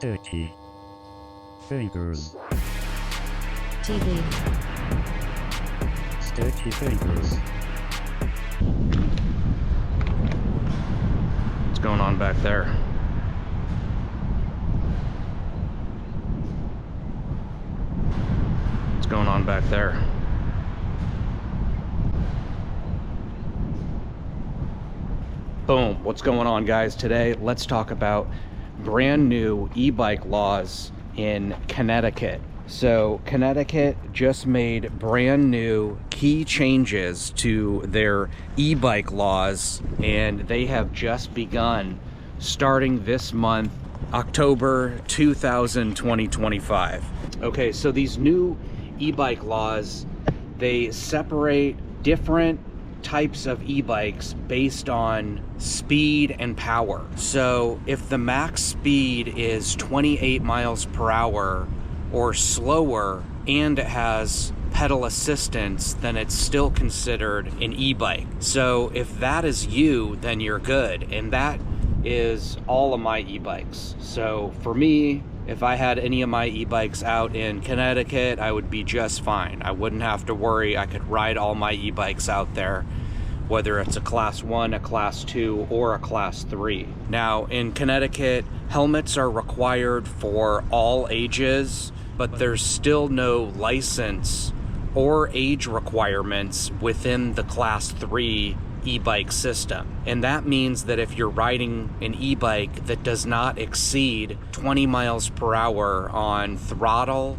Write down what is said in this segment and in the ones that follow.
Sturdy fingers. TV. Sturdy fingers. What's going on back there? What's going on back there? Boom. What's going on, guys? Today, let's talk about brand new e-bike laws in Connecticut. So Connecticut just made brand new key changes to their e-bike laws, and they have just begun starting this month, October 2025. Okay, so these new e-bike laws, they separate different types of e-bikes based on speed and power. So if the max speed is 28 miles per hour or slower and it has pedal assistance, then it's still considered an e-bike. So if that is you, then you're good. And that is all of my e-bikes. So for me, if I had any of my e-bikes out in Connecticut, I would be just fine. I wouldn't have to worry. I could ride all my e-bikes out there, whether it's a class 1, a class 2, or a class 3. Now, in Connecticut, helmets are required for all ages, but there's still no license or age requirements within the class 3 e-bike system. And that means that if you're riding an e-bike that does not exceed 20 miles per hour on throttle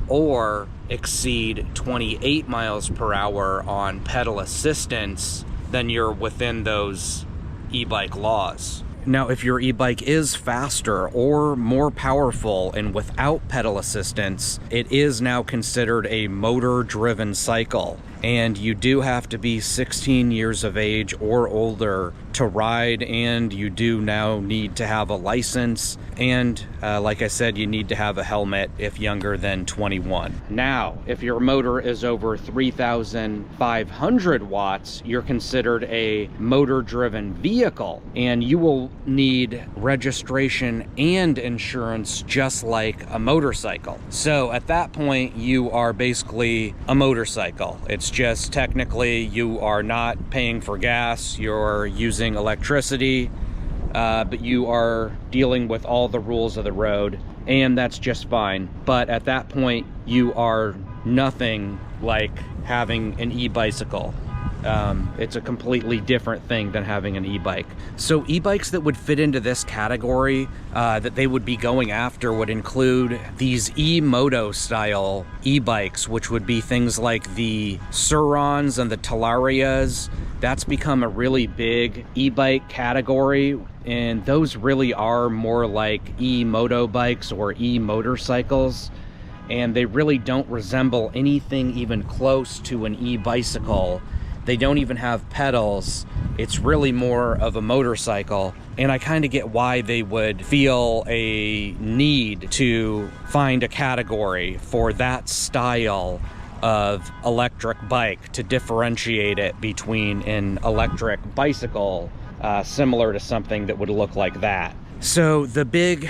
or exceed 28 miles per hour on pedal assistance, then you're within those e-bike laws. Now, if your e-bike is faster or more powerful and without pedal assistance, it is now considered a motor-driven cycle. And you do have to be 16 years of age or older to ride, and you do now need to have a license. And like I said, you need to have a helmet if younger than 21. Now, if your motor is over 3,500 watts, you're considered a motor-driven vehicle, and you will need registration and insurance just like a motorcycle. So at that point, you are basically a motorcycle. It's just technically you are not paying for gas, you're using electricity, but you are dealing with all the rules of the road, and that's just fine. But at that point, you are nothing like having an e-bicycle. It's a completely different thing than having an e-bike. So e-bikes that would fit into this category that they would be going after would include these e-moto style e-bikes, which would be things like the Surons and the Talarias. That's become a really big e-bike category, and those really are more like e-moto bikes or e-motorcycles, and they really don't resemble anything even close to an e-bicycle. They don't even have pedals. It's really more of a motorcycle. And I kind of get why they would feel a need to find a category for that style of electric bike to differentiate it between an electric bicycle, similar to something that would look like that. So the big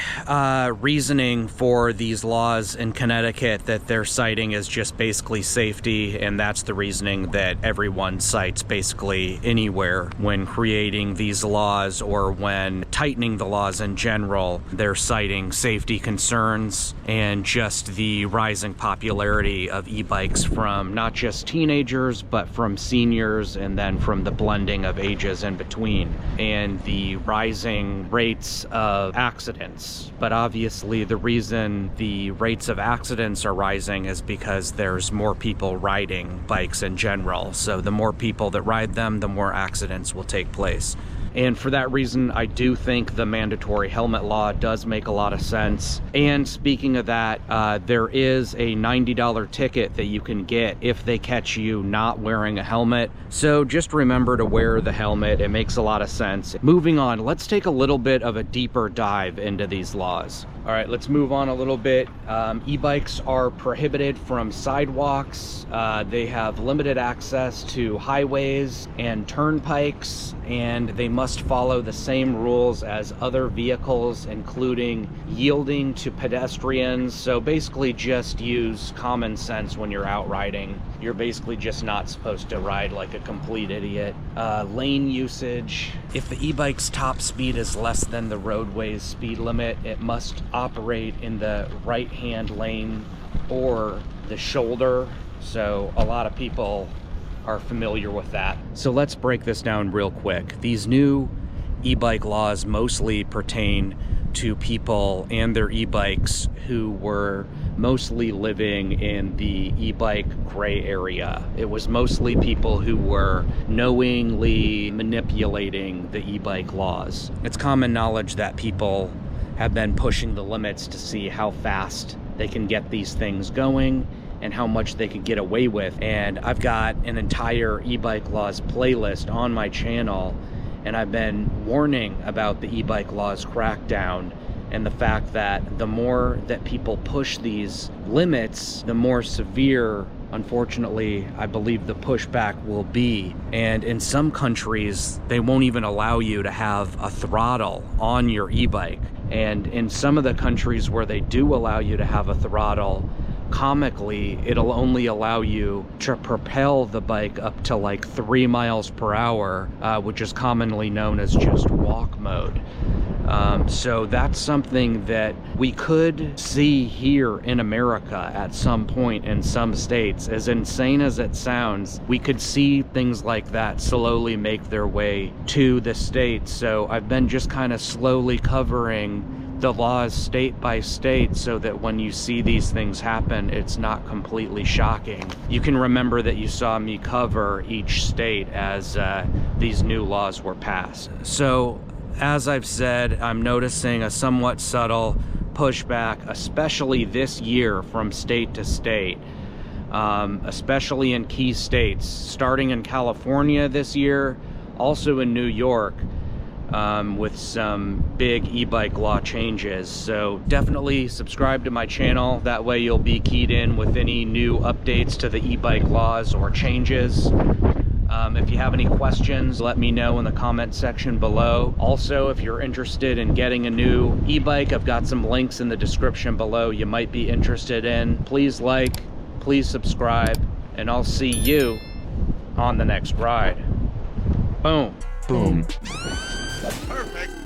reasoning for these laws in Connecticut that they're citing is just basically safety, and that's the reasoning that everyone cites basically anywhere when creating these laws or when tightening the laws in general. They're citing safety concerns and just the rising popularity of e-bikes from not just teenagers, but from seniors, and then from the blending of ages in between, and the rising rates of accidents. But obviously the reason the rates of accidents are rising is because there's more people riding bikes in general. So the more people that ride them, the more accidents will take place. And for that reason, I do think the mandatory helmet law does make a lot of sense. And speaking of that, there is a $90 ticket that you can get if they catch you not wearing a helmet. So just remember to wear the helmet. It makes a lot of sense. Moving on, let's take a little bit of a deeper dive into these laws. All right, let's move on a little bit. E-bikes are prohibited from sidewalks. They have limited access to highways and turnpikes, and they must must follow the same rules as other vehicles, including yielding to pedestrians. So basically just use common sense when you're out riding. You're basically just not supposed to ride like a complete idiot. Lane usage. If the e-bike's top speed is less than the roadway's speed limit, it must operate in the right-hand lane or the shoulder. So a lot of people are familiar with that. So let's break this down real quick. These new e-bike laws mostly pertain to people and their e-bikes who were mostly living in the e-bike gray area. It was mostly people who were knowingly manipulating the e-bike laws. It's common knowledge that people have been pushing the limits to see how fast they can get these things going and how much they could get away with. And I've got an entire e-bike laws playlist on my channel, and I've been warning about the e-bike laws crackdown and the fact that the more that people push these limits, the more severe, unfortunately, I believe the pushback will be. And in some countries, they won't even allow you to have a throttle on your e-bike. And in some of the countries where they do allow you to have a throttle, comically, it'll only allow you to propel the bike up to like 3 miles per hour, which is commonly known as just walk mode. So that's something that we could see here in America at some point in some states. As insane as it sounds, we could see things like that slowly make their way to the states. So I've been just kind of slowly covering the laws state by state so that when you see these things happen, it's not completely shocking. You can remember that you saw me cover each state as these new laws were passed. So as I've said, I'm noticing a somewhat subtle pushback, especially this year from state to state, especially in key states, starting in California this year, also in New York, with some big e-bike law changes. So definitely subscribe to my channel. That way you'll be keyed in with any new updates to the e-bike laws or changes. If you have any questions, let me know in the comment section below. Also, if you're interested in getting a new e-bike, I've got some links in the description below you might be interested in. Please like, please subscribe, and I'll see you on the next ride. Boom. Boom. Perfect.